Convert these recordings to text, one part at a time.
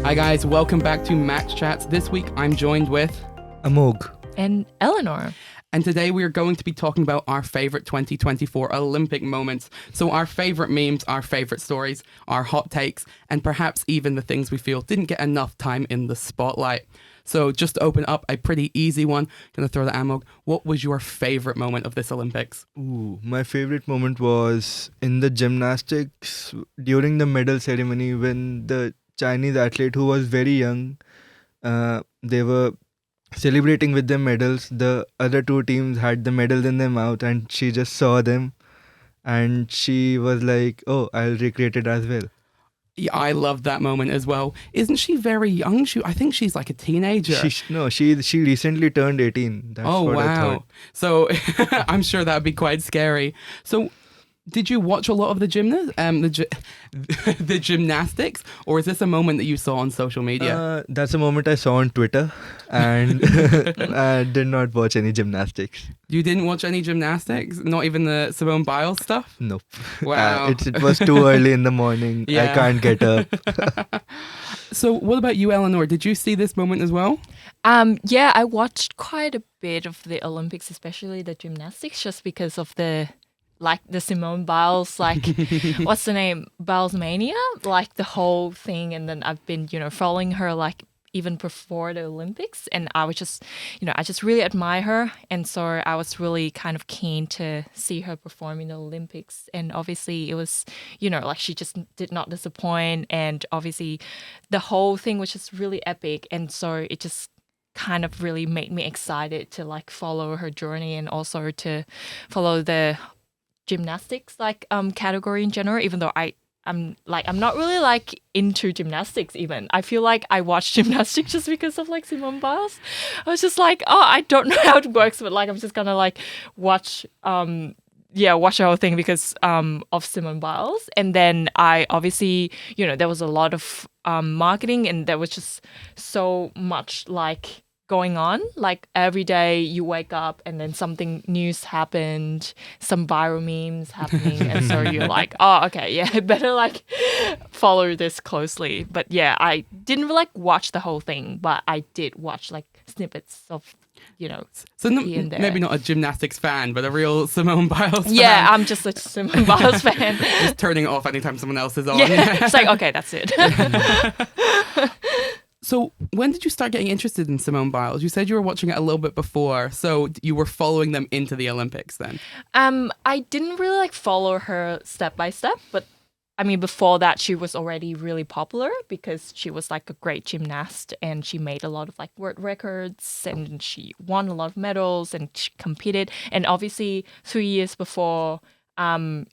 Hi guys, welcome back to MACS Chats. This week I'm joined with Amogh and Eleanor. And today we are going to be talking about our favourite 2024 Olympic moments. So our favourite memes, our favourite stories, our hot takes, and perhaps even the things we feel didn't get enough time in the spotlight. So just to open up a pretty easy one, gonna throw the Amogh. What was your favourite moment of this Olympics? My favorite moment was in the gymnastics during the medal ceremony when the Chinese athlete who was very young, they were celebrating with their medals. The other two teams had the medals in their mouth and she just saw them and she was like, oh, I'll recreate it as well. Yeah, I loved that moment as well. Isn't she very young? I think she's like a teenager. She recently turned 18. That's what I thought. So I'm sure that'd be quite scary. So did you watch a lot of the the gymnastics, or is this a moment that you saw on social media? That's a moment I saw on Twitter, and I did not watch any gymnastics. You didn't watch any gymnastics? Not even the Simone Biles stuff? Nope. Wow. It was too early in the morning. Yeah. I can't get up. So what about you, Eleanor? Did you see this moment as well? Yeah, I watched quite a bit of the Olympics, especially the gymnastics, just because of the Simone Biles, what's the name? Biles mania, the whole thing. And then I've been, following her even before the Olympics. And I was just, I just really admire her. And so I was really kind of keen to see her perform in the Olympics. And obviously it was, she just did not disappoint. And obviously the whole thing was just really epic. And so it just kind of really made me excited to follow her journey and also to follow the gymnastics category in general, even though I'm not really into gymnastics even. I feel like I watch gymnastics just because of Simone Biles. I was just I don't know how it works, but I'm just gonna watch watch the whole thing because of Simone Biles. And then I obviously, there was a lot of marketing and there was just so much going on. Every day you wake up and then something news happened, some viral memes happening, and so you're oh, okay, yeah, I better follow this closely. But yeah, I didn't watch the whole thing, but I did watch snippets of so maybe not a gymnastics fan, but a real Simone Biles fan. Yeah, I'm just a Simone Biles fan. Just turning it off anytime someone else is on. Yeah, it's okay, that's it. So when did you start getting interested in Simone Biles? You said you were watching it a little bit before, so you were following them into the Olympics then? I didn't really follow her step by step, but I mean before that she was already really popular because she was a great gymnast and she made a lot of world records and she won a lot of medals and she competed. And obviously 3 years before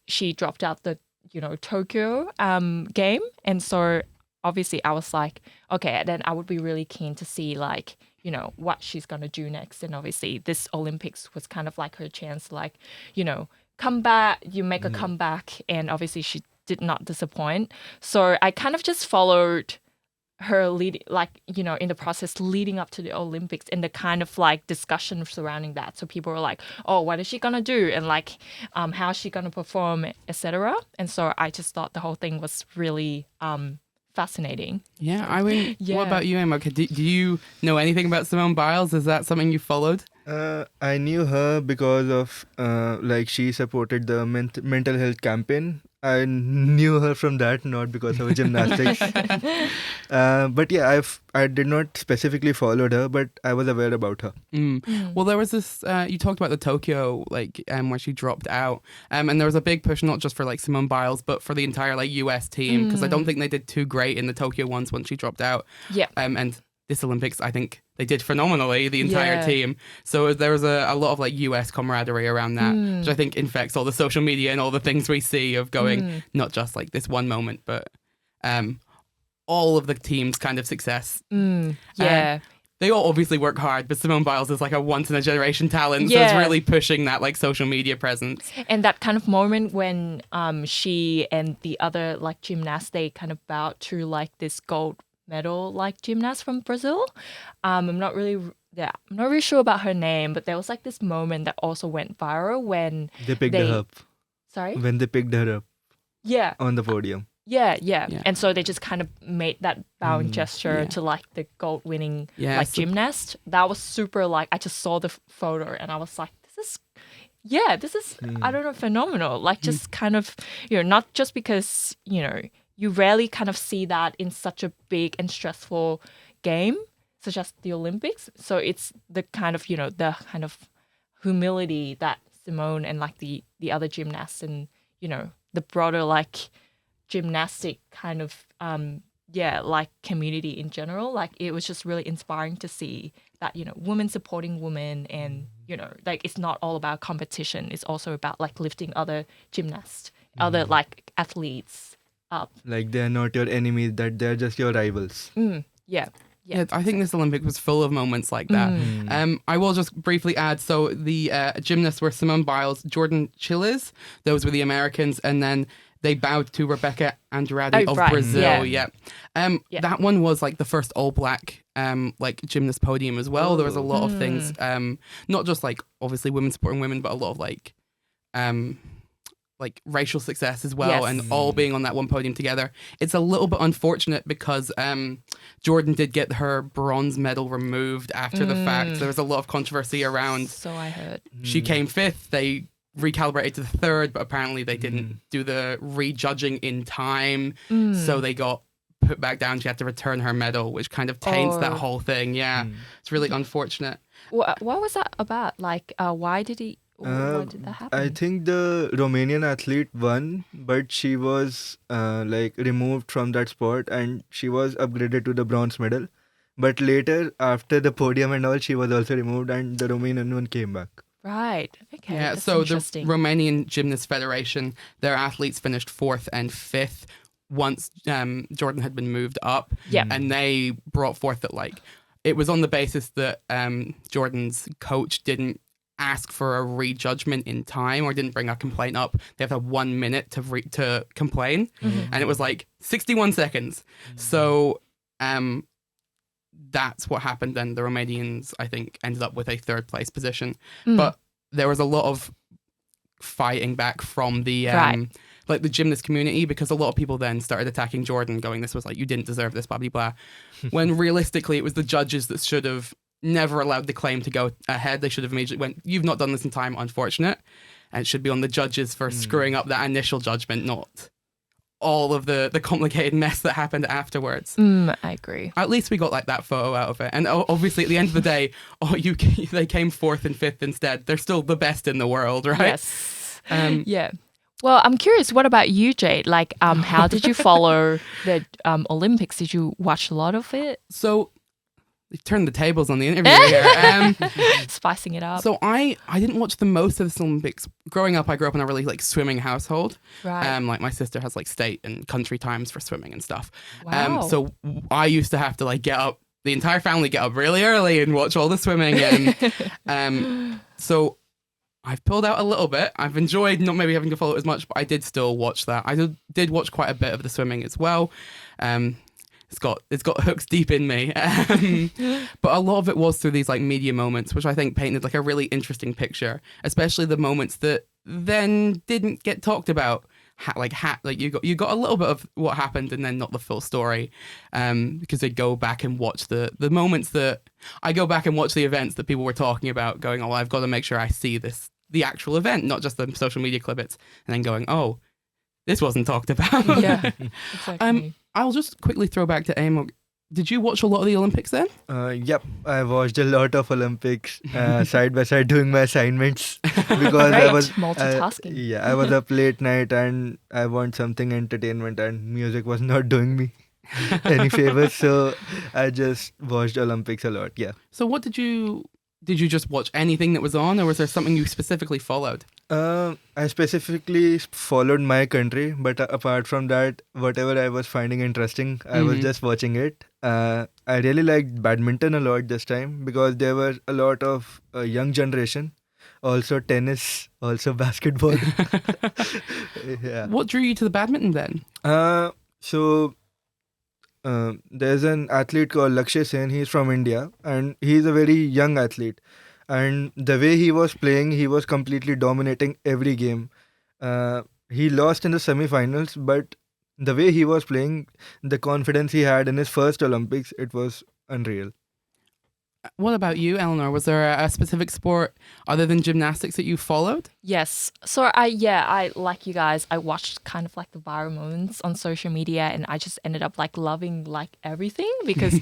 she dropped out the Tokyo game, and so obviously I was okay, then I would be really keen to see what she's going to do next. And obviously this Olympics was kind of her chance to come back, you make a comeback, and obviously she did not disappoint. So I kind of just followed her in the process leading up to the Olympics and the kind of discussion surrounding that. So people were oh, what is she gonna do, and how is she gonna perform, etc. And so I just thought the whole thing was really fascinating. Yeah, I mean, what about you, Amogh? Do you know anything about Simone Biles? Is that something you followed? I knew her because of she supported the mental health campaign. I knew her from that, not because of gymnastics. But yeah, I did not specifically follow her, but I was aware about her. Well, there was this, you talked about the Tokyo, where she dropped out. And there was a big push, not just for Simone Biles, but for the entire US team, because I don't think they did too great in the Tokyo ones when she dropped out. Yeah. And this Olympics, I think they did phenomenally, the entire team. So there was a lot of US camaraderie around that, which I think infects all the social media and all the things we see of going, not just this one moment, but all of the team's kind of success. Yeah. They all obviously work hard, but Simone Biles is a once-in-a-generation talent, so it's really pushing that social media presence. And that kind of moment when she and the other gymnasts, they kind of bowed to this gold medal gymnast from Brazil. I'm not really sure about her name, but there was this moment that also went viral when they picked her up. Sorry? When they picked her up. Yeah. On the podium. Yeah. And so they just kind of made that bowing gesture Yeah. to like the gold winning Yeah, like so- gymnast. That was super like I just saw the photo and I was like, this is I don't know, phenomenal. Like just kind of, not just because, you rarely kind of see that in such a big and stressful game such as the Olympics. So it's the kind of, the kind of humility that Simone and like the other gymnasts and, the broader like gymnastic kind of like community in general, like it was just really inspiring to see that women supporting women and like it's not all about competition, it's also about like lifting other gymnasts, other like athletes up. Like they're not your enemies, that they're just your rivals. Yeah, I think this Olympic was full of moments like that. I will just briefly add, so the gymnasts were Simone Biles, Jordan Chiles, those were the Americans, and then they bowed to Rebecca Andrade of right. Brazil. Yeah. That one was like the first all-black like gymnast podium as well. There was a lot of things, not just like obviously women supporting women, but a lot of like racial success as well, Yes. and all being on that one podium together. It's a little bit unfortunate because Jordan did get her bronze medal removed after the fact. There was a lot of controversy around. So I heard. She came fifth. They recalibrated to the third, but apparently they didn't do the rejudging in time, so they got put back down. She had to return her medal, which kind of taints that whole thing. Yeah, it's really unfortunate. What was that about? Like, why did that happen? I think the Romanian athlete won, but she was like removed from that sport and she was upgraded to the bronze medal. But later, after the podium and all, she was also removed and the Romanian one came back. Right. Okay. Yeah, That's so the interesting. Romanian Gymnast Federation, their athletes finished fourth and fifth once Jordan had been moved up. Yeah. And they brought forth that like it was on the basis that Jordan's coach didn't ask for a rejudgment in time or didn't bring a complaint up. They have 1 minute to complain, and it was like 61 seconds. So that's what happened. Then the Romanians, I think, ended up with a third place position, but there was a lot of fighting back from the like the gymnast community, because a lot of people then started attacking Jordan, going, this was like, you didn't deserve this, blah blah blah, when realistically it was the judges that should have never allowed the claim to go ahead. They should have immediately went, you've not done this in time, unfortunate, and it should be on the judges for screwing up that initial judgment, not all of the complicated mess that happened afterwards. I agree. At least we got like that photo out of it, and obviously at the end of the day, they came fourth and fifth instead. They're still the best in the world, right? Yes. Yeah. Well, I'm curious, what about you, Jade? Like, how did you follow the Olympics? Did you watch a lot of it? So they've turned the tables on the interview here. Spicing it up. So I didn't watch the most of the Olympics. Growing up, I grew up in a really like swimming household. Right. Like my sister has like state and country times for swimming and stuff. Wow. So I used to have to like get up, the entire family get up really early and watch all the swimming. And so I've pulled out a little bit. I've enjoyed not maybe having to follow it as much, but I did still watch that. I did watch quite a bit of the swimming as well. It's got hooks deep in me. But a lot of it was through these like media moments, which I think painted like a really interesting picture, especially the moments that then didn't get talked about. Like you got a little bit of what happened and then not the full story, because they go back and watch the moments that I go back and watch the events that people were talking about, going, oh, I've got to make sure I see the actual event, not just the social media clips, and then going, oh, this wasn't talked about. Yeah, exactly. I'll just quickly throw back to Amogh. Did you watch a lot of the Olympics then? Yep, I watched a lot of Olympics side by side doing my assignments because Great. I was multitasking. I was up late night and I want something entertainment and music was not doing me any favors, so I just watched Olympics a lot. Yeah. So what did you just watch anything that was on, or was there something you specifically followed? I specifically followed my country, but apart from that, whatever I was finding interesting, I was just watching it. I really liked badminton a lot this time because there were a lot of young generation, also tennis, also basketball. Yeah. What drew you to the badminton then? So there's an athlete called Lakshya Sen. He's from India and he's a very young athlete. And the way he was playing, he was completely dominating every game. He lost in the semi-finals, but the way he was playing, the confidence he had in his first Olympics, it was unreal. What about you, Eleanor? Was there a specific sport other than gymnastics that you followed? Yes. So I like you guys, I watched kind of like the viral moments on social media, and I just ended up like loving like everything because,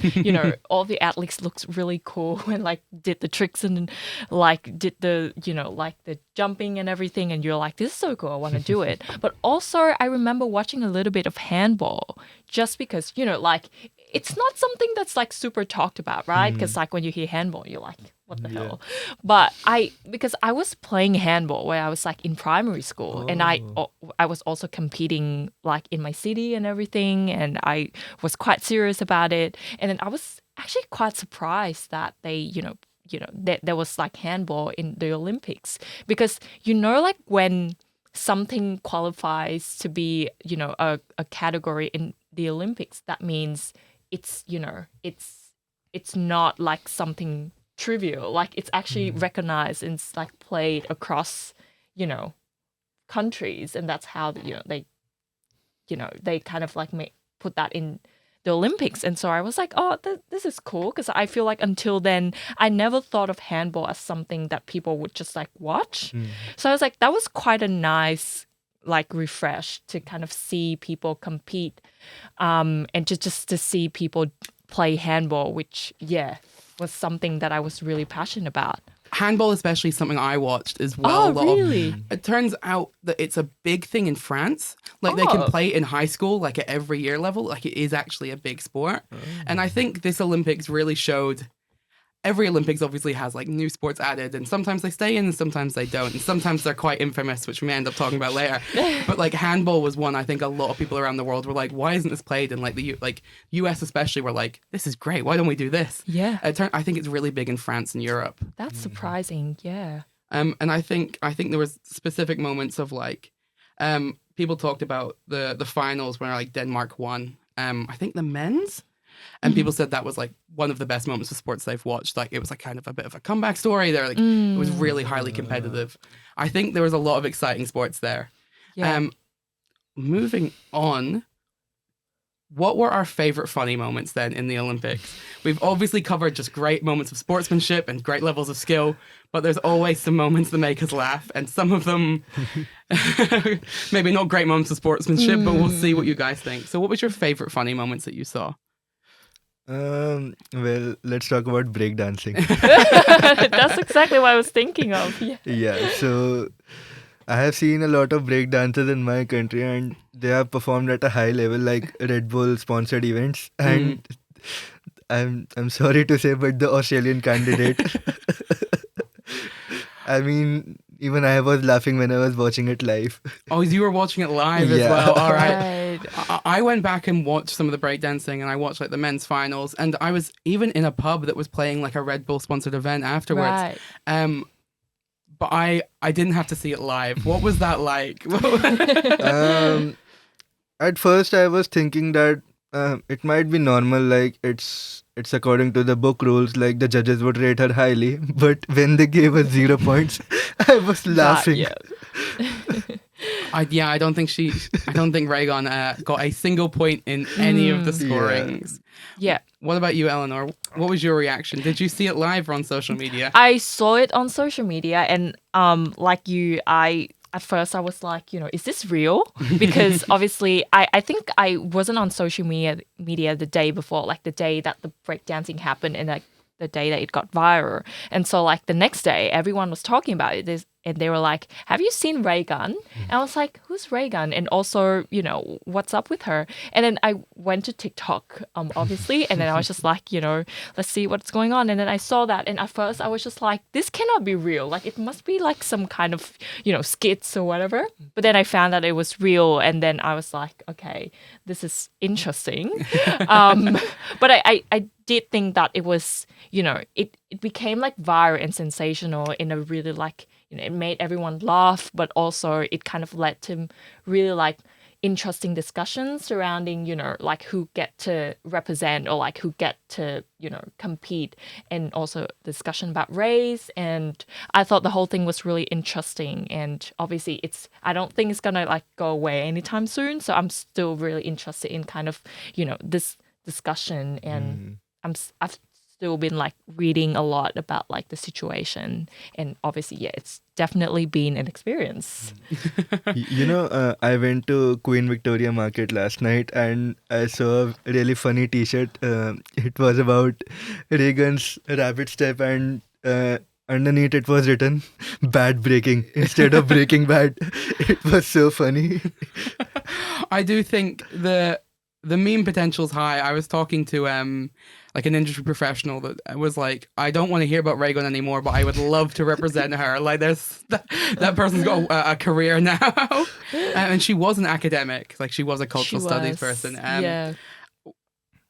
all the athletes looked really cool and like did the tricks and like did the, like the jumping and everything. And you're like, this is so cool. I want to do it. But also I remember watching a little bit of handball just because, like it's not something that's like super talked about, right? Because like when you hear handball, you're like, what the hell? But because I was playing handball when I was like in primary school, and I was also competing like in my city and everything, and I was quite serious about it. And then I was actually quite surprised that they, there was like handball in the Olympics, because like when something qualifies to be, a category in the Olympics, that means it's, it's not like something trivial. Like it's actually recognized and it's like played across, countries, and that's how they kind of like put that in the Olympics. And so I was like, oh, this is cool, because I feel like until then I never thought of handball as something that people would just like watch. So I was like, that was quite a nice like refresh to kind of see people compete, and just to see people play handball, which was something that I was really passionate about. Handball, especially, something I watched as well. Oh, really? It turns out that it's a big thing in France. Like they can play it in high school, like at every year level. Like it is actually a big sport. And I think this Olympics really showed. Every Olympics obviously has like new sports added, and sometimes they stay in and sometimes they don't, and sometimes they're quite infamous, which we may end up talking about later. But like handball was one I think a lot of people around the world were like, why isn't this played? And like the US especially were like, this is great, why don't we do this? Yeah. I think it's really big in France and Europe. That's surprising. Yeah. And I think there was specific moments of like, people talked about the finals where like Denmark won. I think the men's. And people said that was like one of the best moments of sports they've watched. Like it was like kind of a bit of a comeback story. They're like it was really highly competitive. I think there was a lot of exciting sports there. Yeah. Moving on, what were our favorite funny moments then in the Olympics? We've obviously covered just great moments of sportsmanship and great levels of skill, but there's always some moments that make us laugh, and some of them maybe not great moments of sportsmanship, but we'll see what you guys think. So what was your favorite funny moments that you saw? Well, let's talk about breakdancing. That's exactly what I was thinking of. Yeah, so I have seen a lot of breakdancers in my country, and they have performed at a high level, like Red Bull sponsored events. And I'm sorry to say, but the Australian candidate, I mean, even I was laughing when I was watching it live. Oh, you were watching it live as Yeah. well. All right. Right. I went back and watched some of the breakdancing, and I watched like the men's finals, and I was even in a pub that was playing like a Red Bull sponsored event afterwards. Right. But I didn't have to see it live. What was that like? At first, I was thinking that it might be normal, like it's according to the book rules, like the judges would rate her highly. But when they gave her 0 points, I was laughing. I don't think Raygon got a single point in any of the scorings. Yeah. What about you, Eleanor? What was your reaction? Did you see it live or on social media? I saw it on social media, and like you, at first I was like, is this real? Because obviously I think I wasn't on social media the day before, like the day that the breakdancing happened, and like the day that it got viral. And so like the next day everyone was talking about it, and they were like, have you seen Raygun? And I was like, who's Raygun? And also, what's up with her? And then I went to TikTok, obviously, and then I was just like, let's see what's going on. And then I saw that, and at first I was just like, this cannot be real. Like it must be like some kind of, skits or whatever. But then I found that it was real, and then I was like, okay, this is interesting. But I did think that it was, it became like viral and sensational in a really like, it made everyone laugh, but also it kind of led to really like interesting discussions surrounding, like who get to represent or like who get to, compete, and also discussion about race. And I thought the whole thing was really interesting. And obviously I don't think it's gonna like go away anytime soon. So I'm still really interested in kind of, this discussion. And I've still been like reading a lot about like the situation, and obviously it's definitely been an experience. I went to Queen Victoria Market last night and I saw a really funny T-shirt. It was about Reagan's rapid step, and underneath it was written "bad breaking" instead of "breaking bad." It was so funny. I do think the meme potential's high. I was talking to like an industry professional that was like, I don't want to hear about Raygun anymore, but I would love to represent her. Like, there's that person's got a career now, and she was an academic. Like, she was a cultural studies person. Yeah.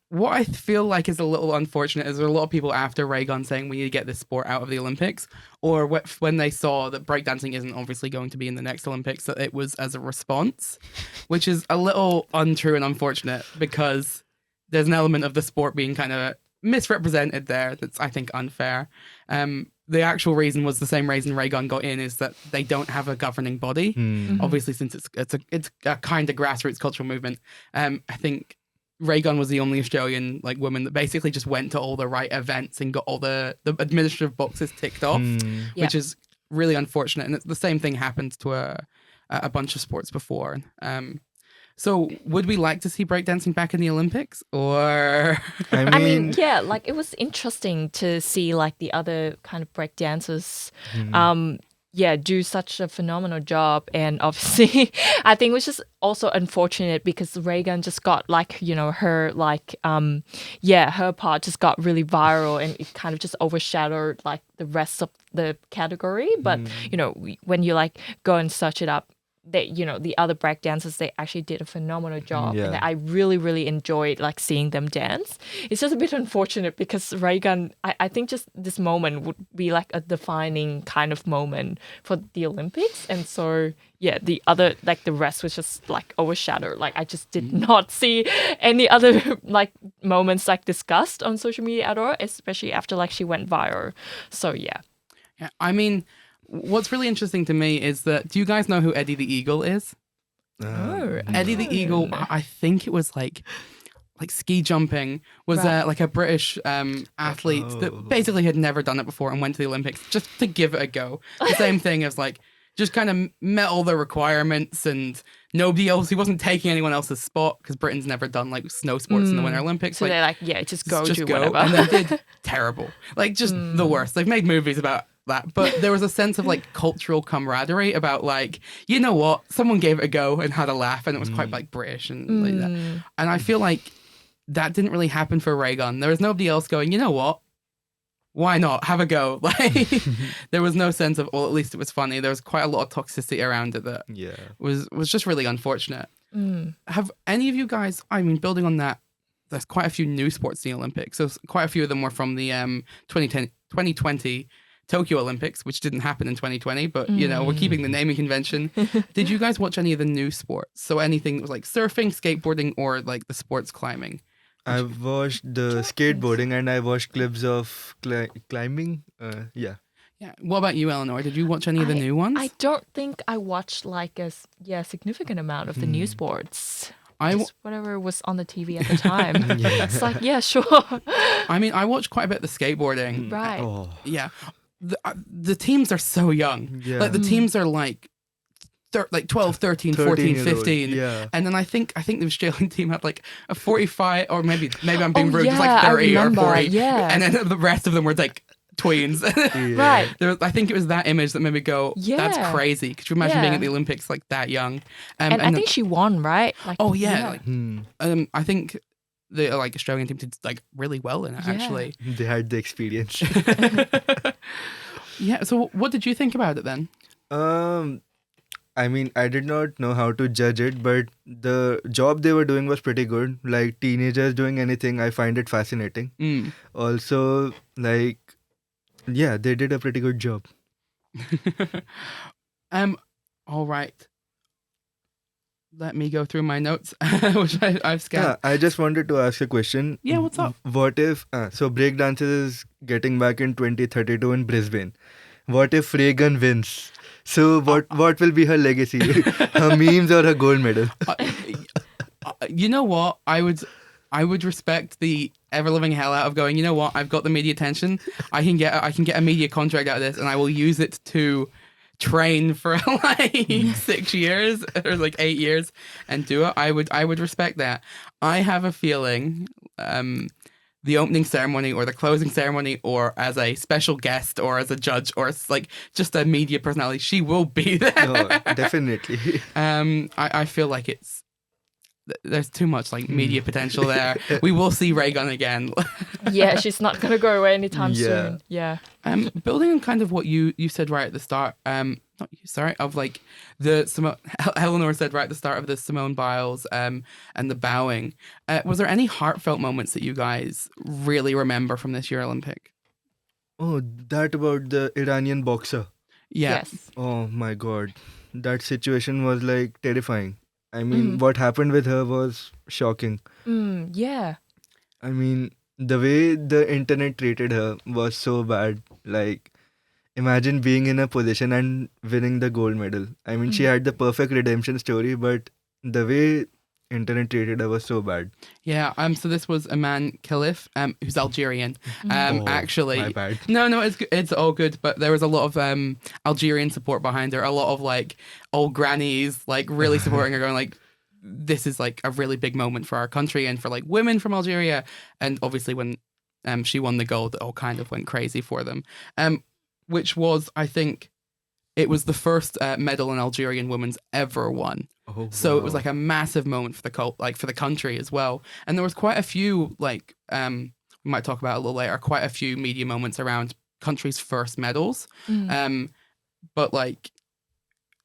What I feel like is a little unfortunate is there are a lot of people after Raygun saying we need to get this sport out of the Olympics, or when they saw that breakdancing isn't obviously going to be in the next Olympics, that it was as a response, which is a little untrue and unfortunate because there's an element of the sport being kind of misrepresented there that's, I think, unfair. The actual reason was the same reason Raygun got in, is that they don't have a governing body. Obviously, since it's a kind of grassroots cultural movement. I think Raygun was the only Australian like woman that basically just went to all the right events and got all the administrative boxes ticked off, which is really unfortunate. And it's the same thing happened to a bunch of sports before. So would we like to see breakdancing back in the Olympics, or? I mean, yeah, like it was interesting to see like the other kind of breakdancers, do such a phenomenal job. And obviously, I think it was just also unfortunate because Reagan just got like, her like, her part just got really viral and it kind of just overshadowed like the rest of the category. But, when you like go and search it up, the other break dancers, they actually did a phenomenal job. And I really, really enjoyed like seeing them dance. It's just a bit unfortunate because Reagan, I think just this moment would be like a defining kind of moment for the Olympics. And so, the other, like the rest was just like overshadowed. Like I just did not see any other like moments like discussed on social media at all, especially after like she went viral. So, yeah. Yeah, I mean, what's really interesting to me is that, do you guys know who Eddie the Eagle is? Eddie the Eagle, I think it was like ski jumping, was like a British athlete that basically had never done it before and went to the Olympics just to give it a go. The same thing as like, just kind of met all the requirements, and nobody else, he wasn't taking anyone else's spot because Britain's never done like snow sports in the Winter Olympics. So like, they're like, just go. Whatever. And they did terrible. Like just the worst. They've made movies about that, but there was a sense of like cultural camaraderie about like, you know what, someone gave it a go and had a laugh, and it was quite like British and like that. And I feel like that didn't really happen for Raygun. There was nobody else going, you know what, why not have a go? Like there was no sense of, well, at least it was funny. There was quite a lot of toxicity around it that was just really unfortunate. Have any of you guys, I mean, building on that, there's quite a few new sports in the Olympics. So quite a few of them were from the 2020 Tokyo Olympics, which didn't happen in 2020, but we're keeping the naming convention. Did you guys watch any of the new sports? So anything that was like surfing, skateboarding, or like the sports climbing? I've watched the skateboarding and I watched clips of climbing. Yeah. What about you, Eleanor? Did you watch any of the new ones? I don't think I watched like a significant amount of the new sports. Just whatever was on the TV at the time. It's like, sure. I mean, I watched quite a bit of the skateboarding. Right. Yeah. The teams are so young. Yeah. Like the teams are like 12, 13, 14, 15. Yeah. And then I think the Australian team had like a 45, or maybe I'm being rude, just like I 30 or remember, 40. yeah. And then the rest of them were like tweens. Right. I think it was that image that made me go, that's crazy. Could you imagine being at the Olympics like that young? And I think she won, right? Like, I think the like Australian team did like really well in it, actually. They had the experience. Yeah, so what did you think about it then? I mean, I did not know how to judge it, but the job they were doing was pretty good. Like teenagers doing anything, I find it fascinating. Also, like, they did a pretty good job. All right. Let me go through my notes, which I've scanned. I just wanted to ask a question. Yeah, what's up? What if so breakdances is getting back in 2032 in Brisbane? What if Reagan wins? So what will be her legacy? Her memes or her gold medal? You know what? I would respect the ever living hell out of going, you know what? I've got the media attention. I can get a media contract out of this, and I will use it to train for like 6 years or like 8 years and do it. I would respect that. I have a feeling the opening ceremony or the closing ceremony, or as a special guest or as a judge or as like just a media personality, she will be there. No, definitely. I feel like there's too much like media potential there. We will see Reagan again. Yeah, she's not going to go away anytime soon. Yeah. Building on kind of what you said right at the start, not you, sorry, of like Eleanor said right at the start of the Simone Biles and the bowing. Was there any heartfelt moments that you guys really remember from this year Olympic? Oh, that about the Iranian boxer. Yeah. Yes. Oh my God. That situation was like terrifying. I mean, what happened with her was shocking. Yeah. I mean, the way the internet treated her was so bad. Like, imagine being in a position and winning the gold medal. I mean, she had the perfect redemption story, but the way internet treated her was so bad. Yeah. So this was Iman Khalif, who's Algerian. Actually, my bad. No, it's all good. But there was a lot of Algerian support behind her. A lot of like old grannies, like really supporting her, going like, "This is like a really big moment for our country and for like women from Algeria." And obviously, when she won the gold, it all kind of went crazy for them. Which was, I think, it was the first medal an Algerian woman's ever won. Oh, So it was like a massive moment for the country as well. And there was quite a few like we might talk about it a little later. Quite a few media moments around country's first medals. But like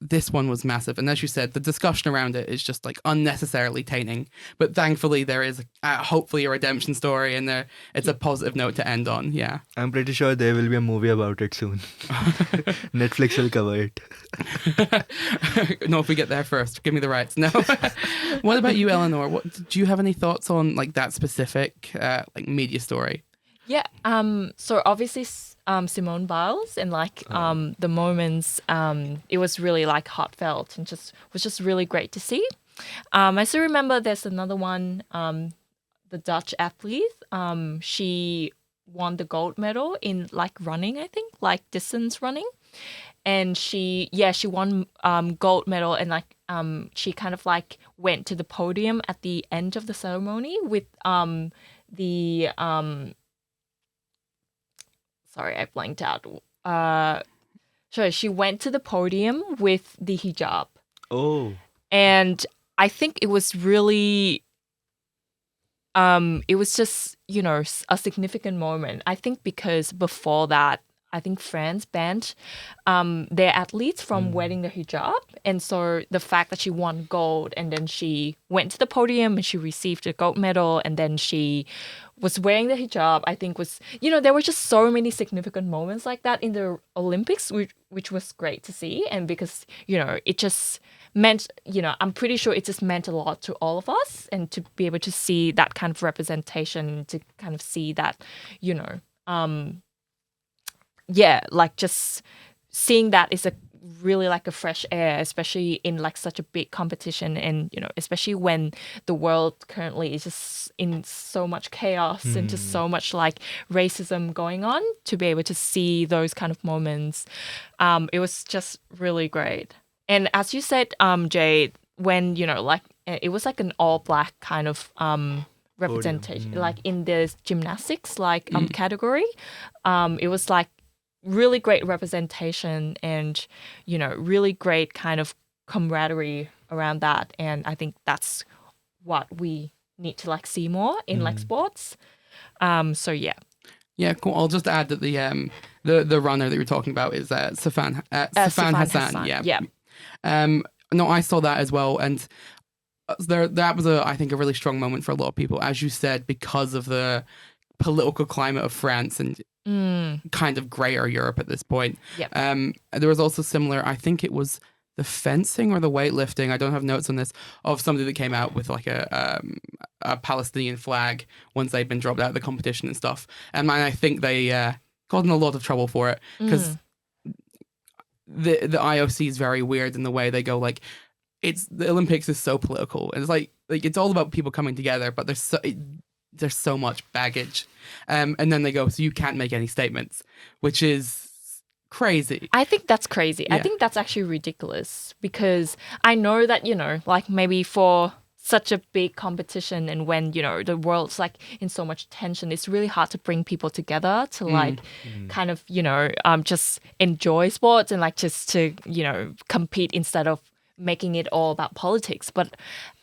this one was massive, and as you said, the discussion around it is just like unnecessarily tainting. But thankfully, there is hopefully a redemption story, and it's a positive note to end on. Yeah, I'm pretty sure there will be a movie about it soon. Netflix will cover it. No, if we get there first, give me the rights. No. What about you, Eleanor? Do you have any thoughts on like that specific like media story? Yeah. So obviously, Simone Biles and like the moments, it was really like heartfelt and was just really great to see. I still remember there's another one, the Dutch athlete. She won the gold medal in like running, I think, like distance running, and she won gold medal, and like she kind of like went to the podium at the end of the ceremony with the sorry, I blanked out. So she went to the podium with the hijab. Oh. And I think it was really, it was just, a significant moment. I think because before that, I think France banned their athletes from wearing the hijab. And so the fact that she won gold and then she went to the podium and she received a gold medal and then she was wearing the hijab, I think was, there were just so many significant moments like that in the Olympics, which was great to see. And because, it just meant, I'm pretty sure it just meant a lot to all of us, and to be able to see that kind of representation, to kind of see that, like just seeing that is really like a fresh air, especially in like such a big competition, and especially when the world currently is just in so much chaos and just so much like racism going on. To be able to see those kind of moments, it was just really great. And as you said, Jade, when like it was like an all black kind of representation, like in the gymnastics category, it was like really great representation and really great kind of camaraderie around that. And I think that's what we need to like see more in like sports. So yeah, cool. I'll just add that the runner that you're talking about is Safan Hassan. Yeah. No, I saw that as well, and that was I think a really strong moment for a lot of people, as you said, because of the political climate of France and kind of greater Europe at this point. Yep. There was also similar, I think it was the fencing or the weightlifting. I don't have notes on this, of somebody that came out with like a Palestinian flag once they'd been dropped out of the competition and stuff. And I think they got in a lot of trouble for it because the IOC is very weird in the way they go like, the Olympics is so political. And it's like it's all about people coming together, but there's so much baggage. And then they go, so you can't make any statements, which is crazy. I think that's crazy. Yeah. I think that's actually ridiculous because I know that, like maybe for such a big competition and when, the world's like in so much tension, it's really hard to bring people together to like kind of, just enjoy sports and like just to, compete instead of making it all about politics. But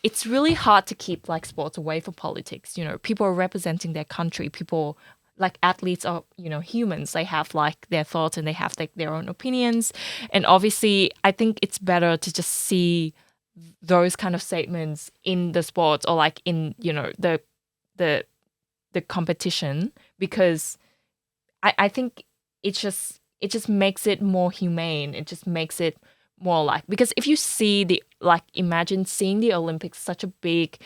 it's really hard to keep like sports away from politics. People are representing their country. People like athletes are, humans. They have like their thoughts and they have like their own opinions. And obviously, I think it's better to just see those kind of statements in the sports or like in, the competition, because I think it just makes it more humane. It just makes it more like, because if you see imagine seeing the Olympics, such a big,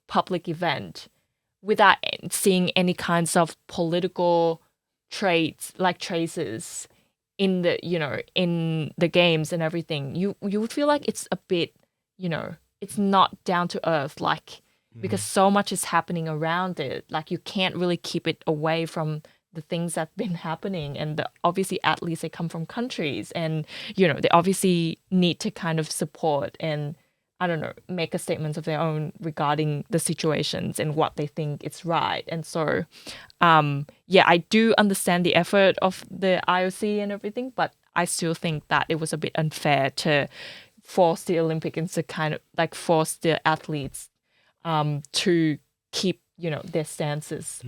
public event, without seeing any kinds of political traces in the in the games and everything, you would feel like it's a bit it's not down to earth, because so much is happening around it. Like you can't really keep it away from the things that've been happening, and obviously athletes, they come from countries and they obviously need to kind of support and I don't know, make a statement of their own regarding the situations and what they think is right. And so, I do understand the effort of the IOC and everything, but I still think that it was a bit unfair to force the Olympians to kind of like force the athletes to keep, their stances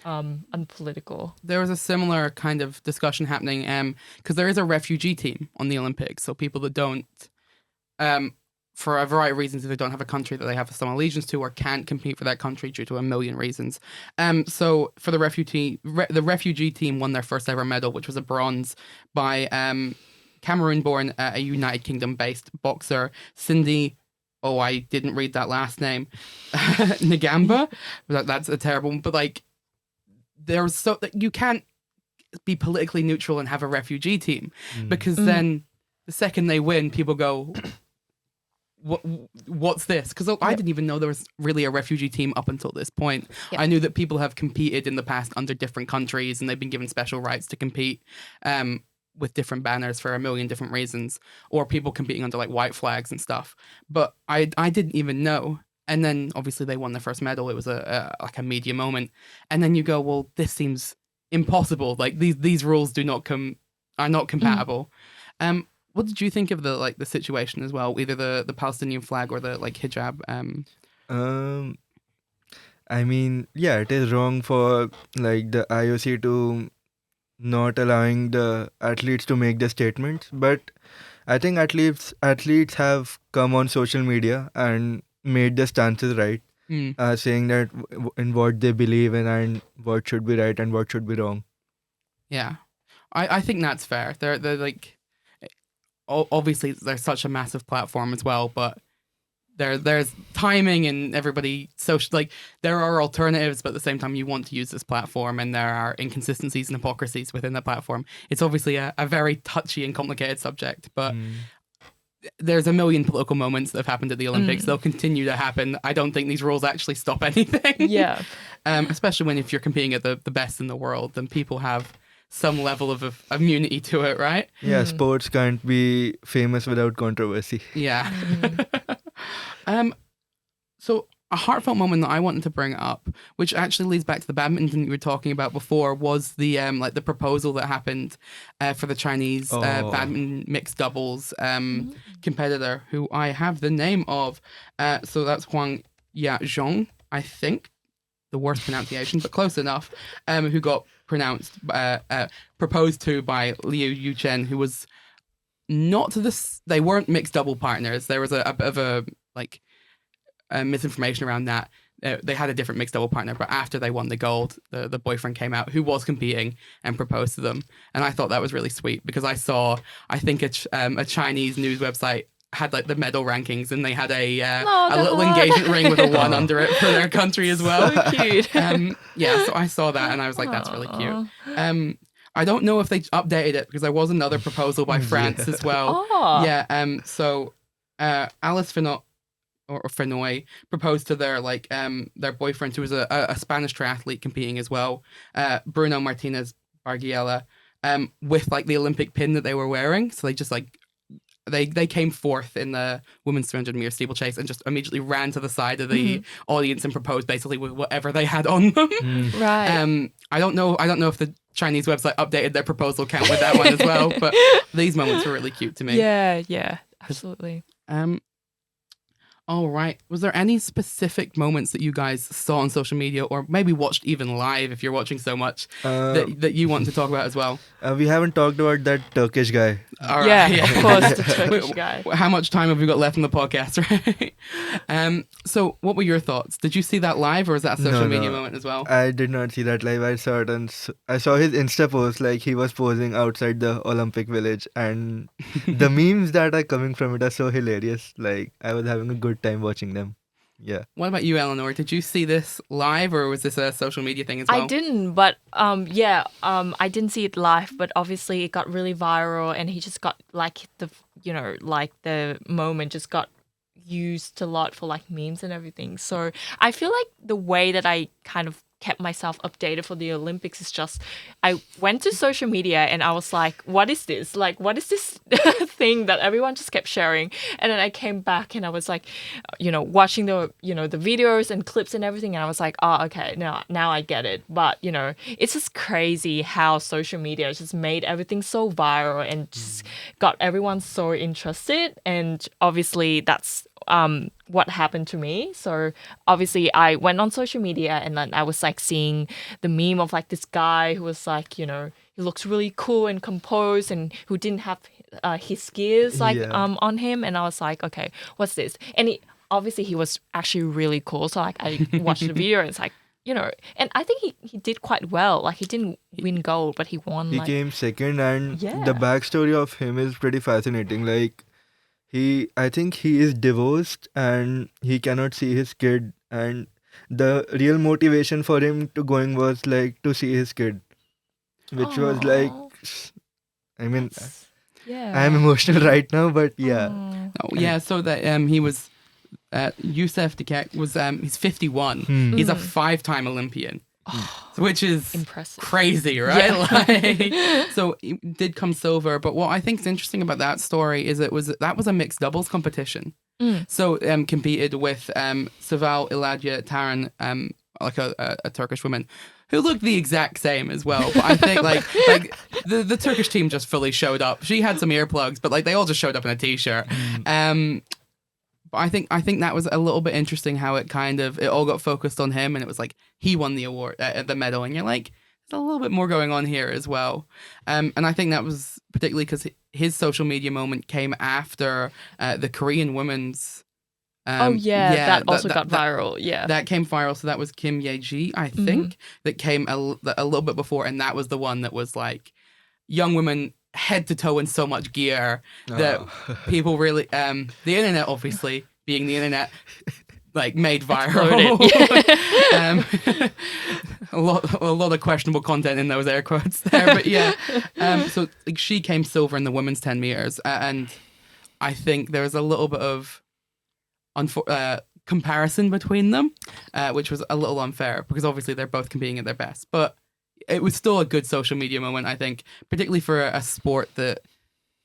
unpolitical. There was a similar kind of discussion happening because there is a refugee team on the Olympics. So people that don't... for a variety of reasons, if they don't have a country that they have some allegiance to or can't compete for that country due to a million reasons. So for the refugee team won their first ever medal, which was a bronze by Cameroon-born, a United Kingdom-based boxer, Cindy. Oh, I didn't read that last name. Nagamba. That's a terrible one. But like, you can't be politically neutral and have a refugee team because then the second they win, people go, what's this? Because I didn't even know there was really a refugee team up until this point. I knew that people have competed in the past under different countries and they've been given special rights to compete with different banners for a million different reasons, or people competing under like white flags and stuff. But I didn't even know. And then obviously they won their first medal. It was a media moment. And then you go, well, this seems impossible. Like these rules are not compatible. What did you think of the situation as well? Either the Palestinian flag or the hijab? I mean, yeah, it is wrong for the IOC to not allowing the athletes to make the statements, but I think athletes have come on social media and made the stances right, saying that in what they believe in and what should be right and what should be wrong. Yeah, I think that's fair. They're like, obviously there's such a massive platform as well, but there's timing and everybody there are alternatives, but at the same time you want to use this platform and there are inconsistencies and hypocrisies within the platform. It's obviously a very touchy and complicated subject, but there's a million political moments that have happened at the Olympics. They'll continue to happen. I don't think these rules actually stop anything. Yeah. Especially if you're competing at the best in the world, then people have some level of immunity to it, right? Yeah, sports can't be famous without controversy. Yeah. So a heartfelt moment that I wanted to bring up, which actually leads back to the badminton you were talking about before, was the the proposal that happened for the Chinese badminton mixed doubles competitor, who I have the name of. So that's Huang Yazhong, I think. The worst pronunciation, but close enough. Who got proposed to by Liu Yuchen, who was not to this. They weren't mixed double partners. There was a bit of a misinformation around that. they had a different mixed double partner, but after they won the gold, the boyfriend came out who was competing and proposed to them. And I thought that was really sweet because I think a Chinese news website had like the medal rankings and they had a little engagement ring with a one under it for their country as well. So cute. So I saw that and I was like, that's really cute. I don't know if they updated it because there was another proposal by France as well. Oh. Yeah. So Alice Finot or Fenoy proposed to their their boyfriend who was a Spanish triathlete competing as well, Bruno Martinez Bargiela, with like the Olympic pin that they were wearing. So they just like they came fourth in the women's 300-meter steeplechase and just immediately ran to the side of the audience and proposed basically with whatever they had on them. Right. I don't know if the Chinese website updated their proposal count with that one as well, but these moments were really cute to me. Yeah, absolutely. All right. Was there any specific moments that you guys saw on social media or maybe watched even live if you're watching so much that you want to talk about as well? We haven't talked about that Turkish guy. All right. Yeah, of course, the Turkish guy. How much time have we got left in the podcast, right? So what were your thoughts? Did you see that live or was that a social media moment as well? I did not see that live. I saw it and I saw his Insta post, like he was posing outside the Olympic Village, and the memes that are coming from it are so hilarious. Like I was having a good time watching them. Yeah. What about you, Eleanor? Did you see this live or was this a social media thing as well? I didn't, but I didn't see it live, but obviously it got really viral and he just got like the moment just got used a lot for like memes and everything. So I feel like the way that I kind of kept myself updated for the Olympics is just I went to social media and I was like, what is this? Like, what is this thing that everyone just kept sharing? And then I came back and I was like, watching the videos and clips and everything. And I was like, oh, okay, now I get it. But, it's just crazy how social media just made everything so viral and just got everyone so interested. And obviously that's what happened to me. So obviously I went on social media and then I was like seeing the meme of like this guy who was like, he looks really cool and composed and who didn't have his gears on him. And I was like, okay, what's this? And he was actually really cool. So like I watched the video and it's like, and I think he did quite well. Like he didn't win gold, but he won. He came second and the backstory of him is pretty fascinating. Like I think he is divorced and he cannot see his kid, and the real motivation for him to going was like to see his kid, which was like, I mean, I am emotional right now, but yeah. Oh yeah, so that he was Youssef Dikek was he's 51. He's a 5-time Olympian. Which is impressive, crazy, right? So he did come silver, but what I think is interesting about that story is that was a mixed doubles competition. So competed with Seval Iladia Taran, like a Turkish woman who looked the exact same as well. But I think like the Turkish team just fully showed up. She had some earplugs, but like they all just showed up in a t-shirt. But I think that was a little bit interesting how it all got focused on him and it was like he won the award, the medal, and you're like, there's a little bit more going on here as well. And I think that was particularly because his social media moment came after the Korean women's. That also got viral. Yeah, that came viral. So that was Kim Ye-ji, I think, that came a little bit before, and that was the one that was like young women head to toe in so much gear that people really the internet, obviously being the internet, like made viral. a lot of questionable content in those air quotes there, but yeah. So like she came silver in the women's 10 meters, and I think there was a little bit of comparison between them, which was a little unfair because obviously they're both competing at their best, but it was still a good social media moment, I think, particularly for a sport that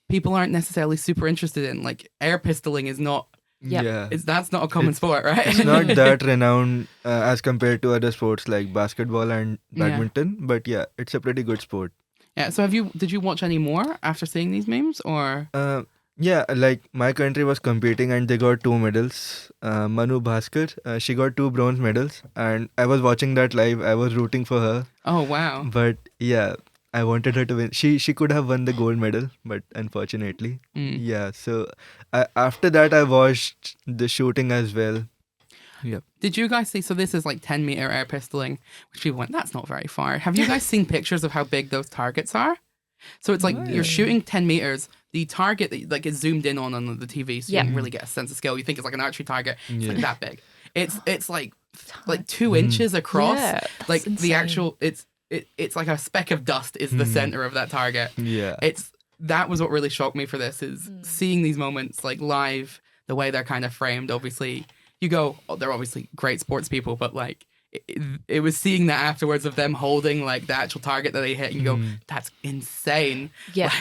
people aren't necessarily super interested in. Like air pistoling is not, that's not a common sport, right? It's not that renowned as compared to other sports like basketball and badminton, but yeah, it's a pretty good sport. Yeah. So did you watch any more after seeing these memes, or? Yeah, like my country was competing and they got 2 medals. Manu Bhaskar, she got 2 bronze medals, and I was watching that live. I was rooting for her. Oh wow! But yeah, I wanted her to win. She could have won the gold medal, but unfortunately, yeah. So after that, I watched the shooting as well. Yep. Did you guys see? So this is like 10-meter air pistoling, which people went, that's not very far. Have you guys seen pictures of how big those targets are? So it's like you're shooting 10 meters. The target that like is zoomed in on the TV, so you don't really get a sense of scale. You think it's like an archery target. It's like that big. It's like 2 inches across. Yeah, like insane. the actual it's like a speck of dust is the center of that target. Yeah. That was what really shocked me for this is seeing these moments like live, the way they're kind of framed. Obviously, you go, oh, they're obviously great sports people, but like it was seeing that afterwards of them holding like the actual target that they hit, and you go, that's insane. Yeah.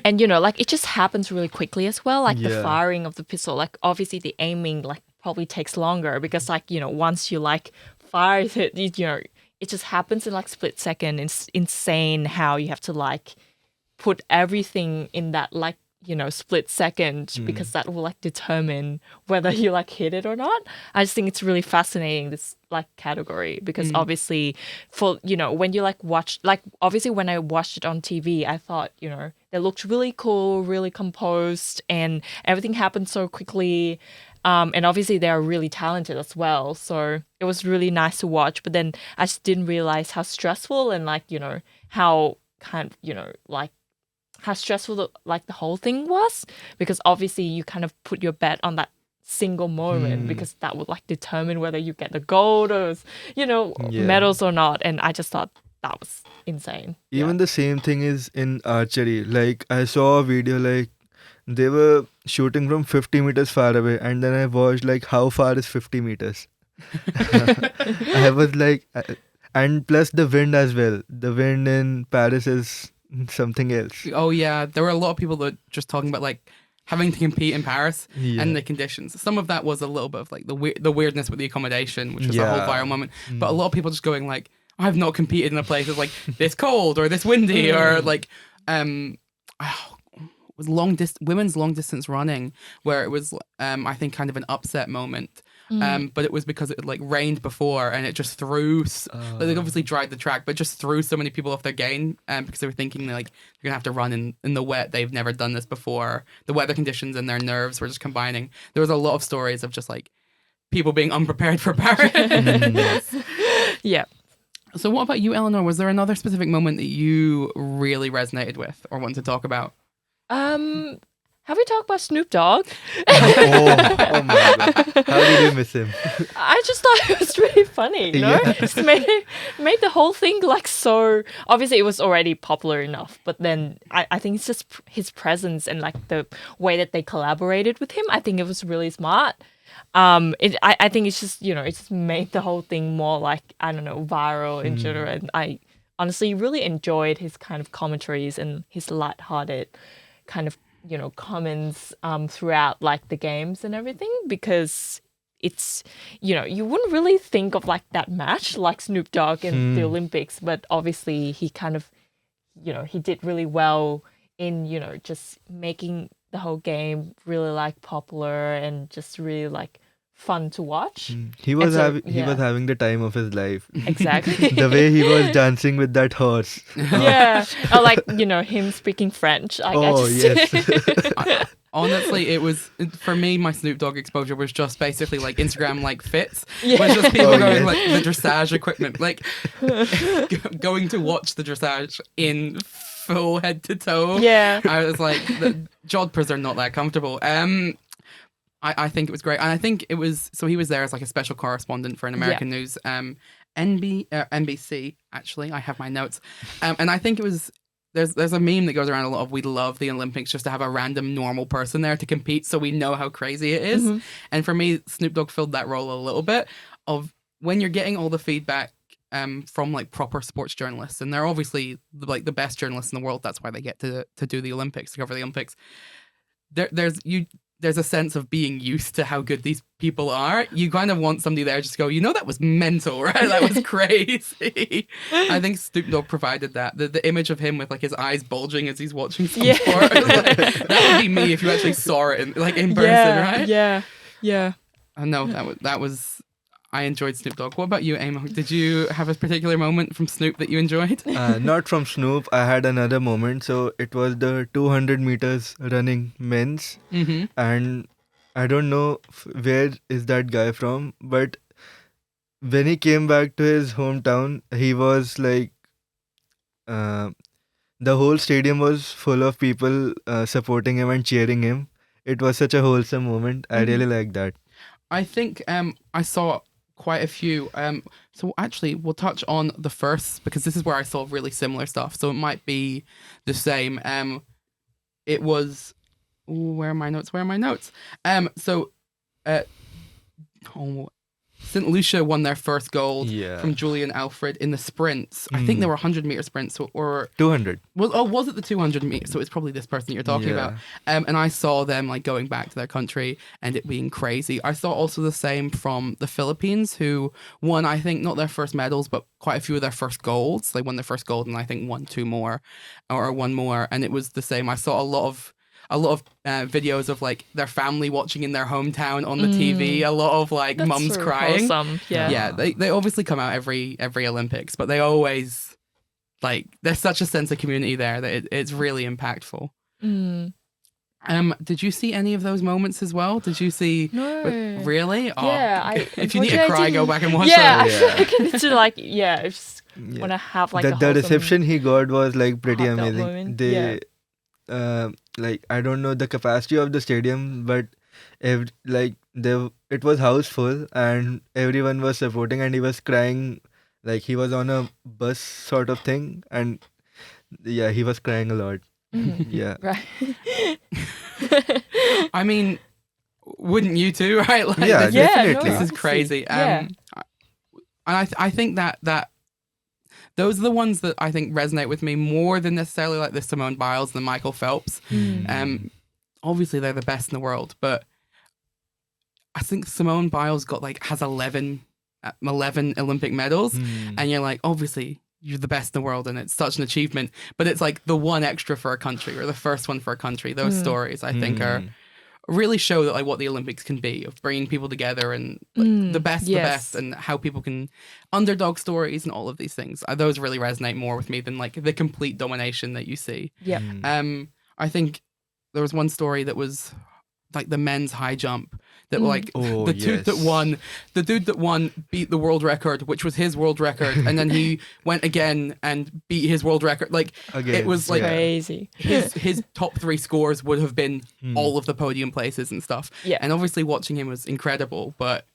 And like it just happens really quickly as well. Like the firing of the pistol, like obviously the aiming like probably takes longer because like, once you like fire it, it just happens in like split second. It's insane how you have to like put everything in that like, split second because that will like determine whether you like hit it or not. I just think it's really fascinating, this like category, because obviously for, when you like watch, like obviously when I watched it on TV, I thought, they looked really cool, really composed, and everything happened so quickly. And obviously they are really talented as well. So it was really nice to watch. But then I just didn't realize how stressful and like, how kind of, like how stressful the whole thing was, because obviously you kind of put your bet on that single moment because that would like determine whether you get the gold or, medals or not. And I just thought that was insane. Even the same thing is in archery. Like I saw a video like they were shooting from 50 meters far away, and then I watched like how far is 50 meters. I was like, and plus the wind as well. The wind in Paris is something else. Oh yeah, there were a lot of people that just talking about like having to compete in Paris and the conditions. Some of that was a little bit of like the weirdness with the accommodation, which was a whole viral moment. But a lot of people just going like, I've not competed in a place that's like this cold or this windy or like it was women's long distance running where it was I think kind of an upset moment. But it was because it like rained before and it just threw like, they obviously dried the track, but just threw so many people off their game because they were thinking like they're gonna have to run in the wet. They've never done this before. The weather conditions and their nerves were just combining. There was a lot of stories of just like people being unprepared for Paris. Yeah. So what about you, Eleanor? Was there another specific moment that you really resonated with or wanted to talk about? Have we talked about Snoop Dogg? Oh my god. How did you miss him? I just thought it was really funny, It's made the whole thing like so... Obviously, it was already popular enough, but then I think it's just his presence and like the way that they collaborated with him. I think it was really smart. I think it's just, it just made the whole thing more like, I don't know, viral in general. And I honestly really enjoyed his kind of commentaries and his lighthearted kind of, comments throughout like the games and everything, because it's, you wouldn't really think of like that match like Snoop Dogg in the Olympics, but obviously he kind of, he did really well in, just making the whole game really like popular and just really like fun to watch. He was having the time of his life. Exactly. The way he was dancing with that horse. Yeah. Or like, him speaking French. Yes. Honestly, it was, for me, my Snoop Dogg exposure was just basically like Instagram like fits. Yeah. Was just people going like the dressage equipment, like going to watch the dressage in full head to toe. Yeah. I was like, the jodhpurs are not that comfortable. I think it was great. And I think it was, so he was there as like a special correspondent for an American news, NBC, actually. I have my notes. And I think it was, there's a meme that goes around a lot of, we love the Olympics just to have a random normal person there to compete so we know how crazy it is. Mm-hmm. And for me, Snoop Dogg filled that role a little bit of when you're getting all the feedback from like proper sports journalists, and they're obviously like the best journalists in the world. That's why they get to do the Olympics, to cover the Olympics. There's a sense of being used to how good these people are. You kind of want somebody there just to go, that was mental, right? That was crazy. I think Snoop Dogg provided that. The image of him with like his eyes bulging as he's watching some sport. Like, that would be me if you actually saw it in person, right? Yeah. I know that was. I enjoyed Snoop Dogg. What about you, Amogh? Did you have a particular moment from Snoop that you enjoyed? Not from Snoop. I had another moment. So it was the 200 meters running men's. Mm-hmm. And I don't know where is that guy from, but when he came back to his hometown, he was like, uh, the whole stadium was full of people supporting him and cheering him. It was such a wholesome moment. I really like that. I think I saw quite a few. So actually, we'll touch on the first because this is where I saw really similar stuff. So it might be the same. It was. Ooh, where are my notes? Where are my notes? So, oh, St. Lucia won their first gold Yeah. from Julian Alfred in the sprints. I think they were 100-meter sprints or 200. was it the 200 meters? So it's probably this person that you're talking about. And I saw them like going back to their country and it being crazy. I saw also the same from the Philippines, who won, I think, not their first medals, but quite a few of their first golds. They won their first gold and I think won two more or one more. And it was the same. I saw a lot of videos of like their family watching in their hometown on the TV. A lot of like That's mums so crying. wholesome. Yeah. Yeah, they obviously come out every Olympics, but they always like there's such a sense of community there that it's really impactful. Did you see any of those moments as well? Did you see? No. Really? Oh, Yeah. if you need to unfortunately, cry, I go didn't- back and watch Yeah, them. I can to like I just Yeah. want to have like the a wholesome reception he got was like pretty heartfelt amazing. moment. They like I don't know the capacity of the stadium, but it was house full and everyone was supporting and he was crying like he was on a bus sort of thing and yeah, he was crying a lot. Yeah. Right. I mean, wouldn't you too? Right? Like, Yeah, this, definitely. this is obviously. crazy. Yeah. And I think that those are the ones that I think resonate with me more than necessarily like the Simone Biles and the Michael Phelps. Obviously they're the best in the world, but I think Simone Biles has 11 Olympic medals, and you're like, obviously you're the best in the world, and it's such an achievement. But it's like the one extra for a country or the first one for a country. Those stories I think are really show that like what the Olympics can be of bringing people together and like, the best, and how people can underdog stories and all of these things. Those really resonate more with me than like the complete domination that you see. Yeah. I think there was one story that was like the men's high jump that like Oh, the dude that won beat the world record, which was his world record, and then he went again and beat his world record. Like Again, it was like Crazy. his top three scores would have been all of the podium places and stuff. Yeah. And obviously watching him was incredible, but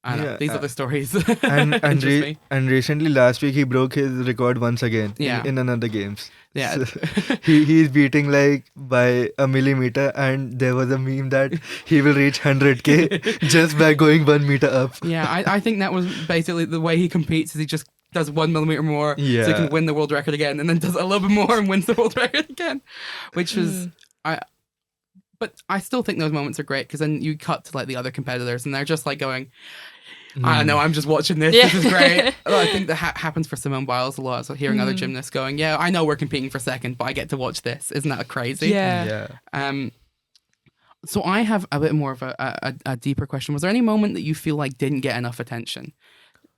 I don't know, Yeah, these other stories and interest me. and recently last week he broke his record once again Yeah. in another games. Yeah. So, he's beating like by a millimeter, and there was a meme that he will reach 100K just by going 1 meter up. Yeah, I think that was basically the way he competes is he just does 1 millimeter more so he Yeah. can win the world record again, and then does a little bit more and wins the world record again, which was but I still think those moments are great because then you cut to like the other competitors and they're just like going, I don't know, I'm just watching this. Yeah. This is great. I think that happens for Simone Biles a lot. So hearing other gymnasts going, yeah, I know we're competing for second, but I get to watch this. Isn't that crazy? Yeah. So I have a bit more of a deeper question. Was there any moment that you feel like didn't get enough attention?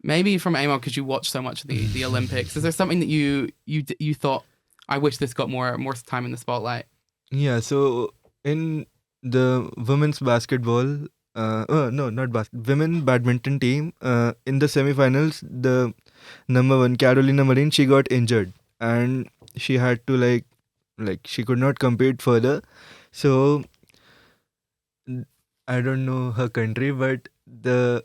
Maybe from Amogh, because you watch so much of the Olympics. Is there something that you thought, I wish this got more time in the spotlight? Yeah, so in the women's basketball, women badminton team, in the semifinals, the number one Carolina Marin, she got injured and she had to like she could not compete further. So I don't know her country, but the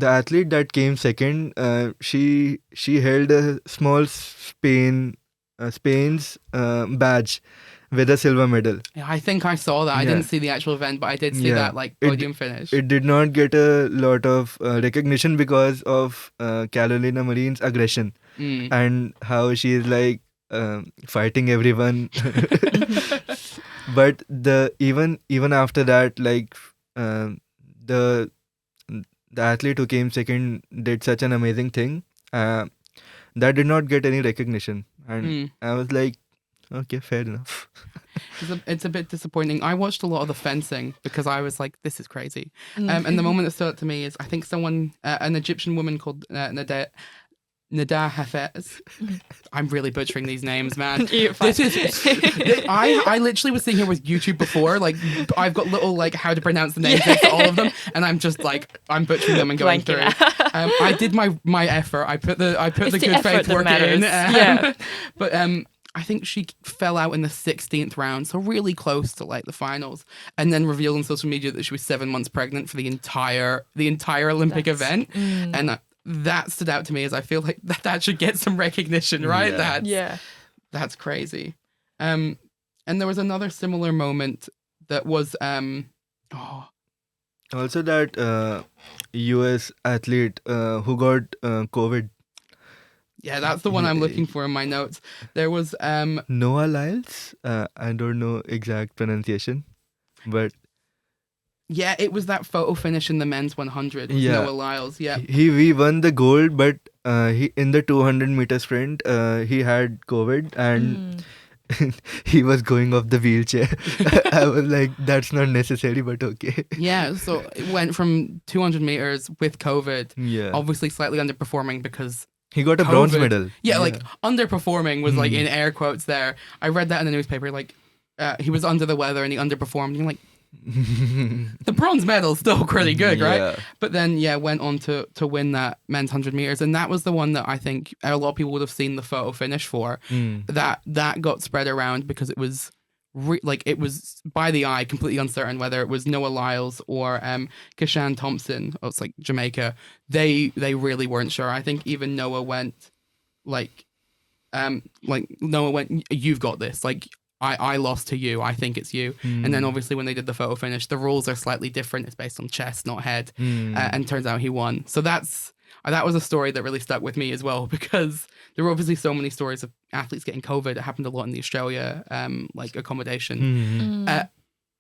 athlete that came second, she held a small Spain's badge with a silver medal. Yeah, I think I saw that. I Yeah. didn't see the actual event, but I did see Yeah. that like podium finish. It did not get a lot of recognition because of Carolina Marin's aggression and how she is like fighting everyone. But even after that, like the athlete who came second did such an amazing thing that did not get any recognition, and I was like, okay, fair enough. It's a bit disappointing. I watched a lot of the fencing because I was like, this is crazy. And the moment that stood out to me is I think someone, an Egyptian woman called Nida Hafez. I'm really butchering these names, man. You're fine. I literally was sitting here with YouTube before. Like, I've got little like how to pronounce the names next to all of them, and I'm just like I'm butchering them and going Blanking through. out. I did my effort. I put the It's good faith that work matters. in. Yeah. But I think she fell out in the 16th round, so really close to like the finals, and then revealed on social media that she was 7 months pregnant for the entire Olympic event, and that stood out to me as I feel like that should get some recognition, right? Yeah. That's crazy. And there was another similar moment that was Also, that US athlete who got COVID, yeah, that's the one I'm looking for in my notes. There was Noah Lyles. I don't know exact pronunciation, but yeah, it was that photo finish in the men's 100 with Yeah. Noah Lyles. Yeah. we won the gold, but he in the 200-meter sprint he had COVID and he was going off the wheelchair. I was like, that's not necessary, but okay. Yeah, so it went from 200 meters with COVID, Yeah, obviously slightly underperforming because he got a bronze COVID. medal. Yeah, like underperforming was like in air quotes there. I read that in the newspaper, like he was under the weather and he underperformed. And you're like, the bronze medal's still pretty good, right? Yeah. But then, went on to win that men's 100 meters. And that was the one that I think a lot of people would have seen the photo finish for. That got spread around because it was it was by the eye completely uncertain whether it was Noah Lyles or Keshan Thompson. Oh, it's like Jamaica. They really weren't sure. I think even Noah went Noah went, you've got this. Like I lost to you. I think it's you. And then obviously when they did the photo finish, the rules are slightly different. It's based on chest, not head. And turns out he won. So that was a story that really stuck with me as well, because there were obviously so many stories of athletes getting COVID. It happened a lot in the Australia accommodation.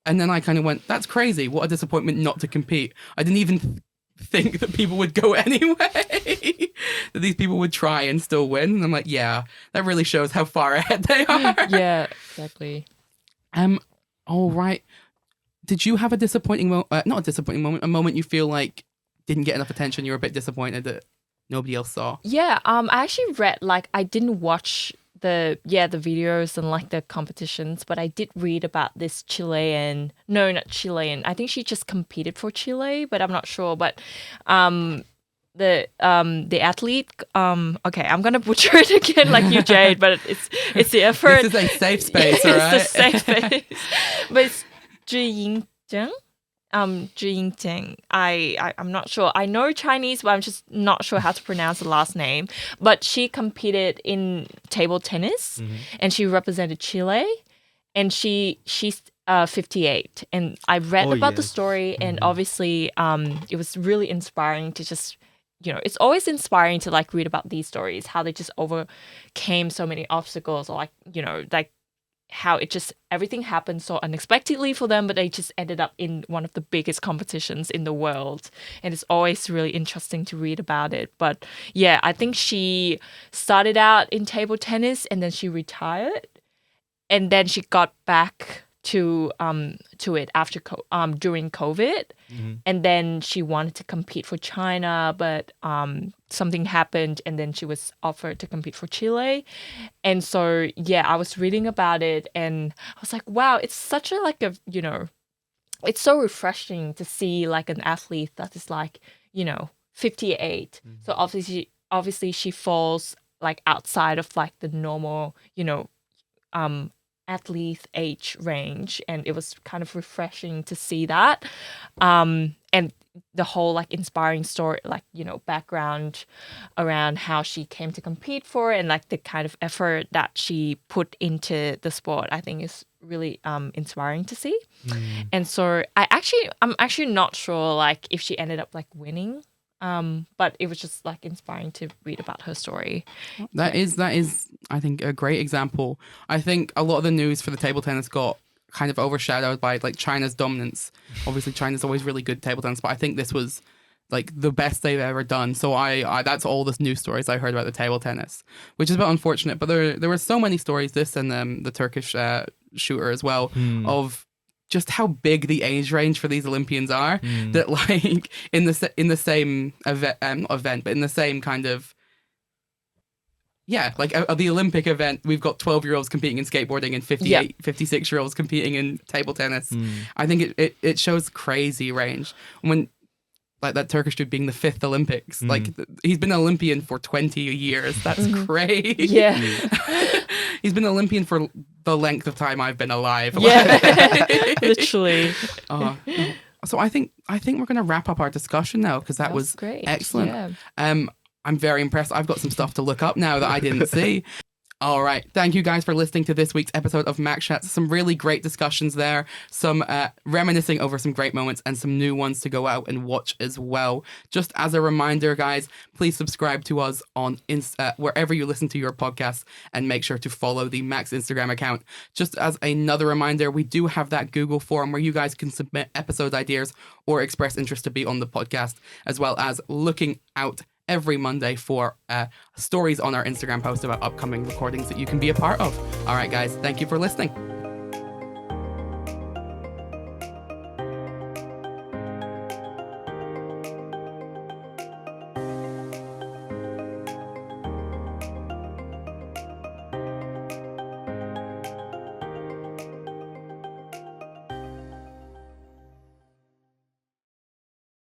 And then I kind of went, that's crazy. What a disappointment not to compete. I didn't even think that people would go anyway. That these people would try and still win. And I'm like, yeah, that really shows how far ahead they are. Yeah, exactly. All right. Did you have a disappointing moment? Not a disappointing moment. A moment you feel like didn't get enough attention. You're a bit disappointed that nobody else saw. Yeah. I actually read, like, I didn't watch the videos and like the competitions, but I did read about this Chilean. No, not Chilean. I think she just competed for Chile, but I'm not sure. But the athlete. Okay, I'm gonna butcher it again, like you, Jade. But it's the effort. This is a safe space, all right? It's a safe space. But it's Zhi Yingzheng. I'm not sure. I know Chinese, but I'm just not sure how to pronounce the last name. But she competed in table tennis, and she represented Chile, and she's 58. And I read about the story, and obviously, it was really inspiring to just, it's always inspiring to like read about these stories, how they just overcame so many obstacles, or like how it just everything happened so unexpectedly for them, but they just ended up in one of the biggest competitions in the world. And it's always really interesting to read about it. But yeah, I think she started out in table tennis and then she retired, and then she got back to it after during COVID, and then she wanted to compete for China, but something happened, and then she was offered to compete for Chile. And so I was reading about it, and I was like, wow, it's such a it's so refreshing to see like an athlete that is like 58. So obviously she falls like outside of like the normal athlete age range, and it was kind of refreshing to see that, and the whole like inspiring story, like background around how she came to compete for it, and like the kind of effort that she put into the sport, I think is really inspiring to see. And so I'm actually not sure like if she ended up like winning, but it was just like inspiring to read about her story. That is, I think, a great example. I think a lot of the news for the table tennis got kind of overshadowed by like China's dominance. Obviously, China's always really good table tennis, but I think this was like the best they've ever done. So I that's all the news stories I heard about the table tennis, which is a bit unfortunate. But there were so many stories, this and the Turkish shooter as well, of just how big the age range for these Olympians are, that like in the same event, not event, but in the same kind of yeah, like the Olympic event, we've got 12-year-olds competing in skateboarding and 56-year-olds competing in table tennis. I think it shows crazy range. When like that Turkish dude being the 5th Olympics, like he's been Olympian for 20 years. That's crazy. Yeah. He's been Olympian for the length of time I've been alive. Yeah. Literally. So I think we're going to wrap up our discussion now because that was great. excellent. Yeah. I'm very impressed. I've got some stuff to look up now that I didn't see. All right. Thank you guys for listening to this week's episode of MACS Chats. Some really great discussions there. Some reminiscing over some great moments and some new ones to go out and watch as well. Just as a reminder, guys, please subscribe to us on wherever you listen to your podcasts and make sure to follow the MACS Instagram account. Just as another reminder, we do have that Google form where you guys can submit episode ideas or express interest to be on the podcast, as well as looking out every Monday for stories on our Instagram post about upcoming recordings that you can be a part of. All right, guys, thank you for listening.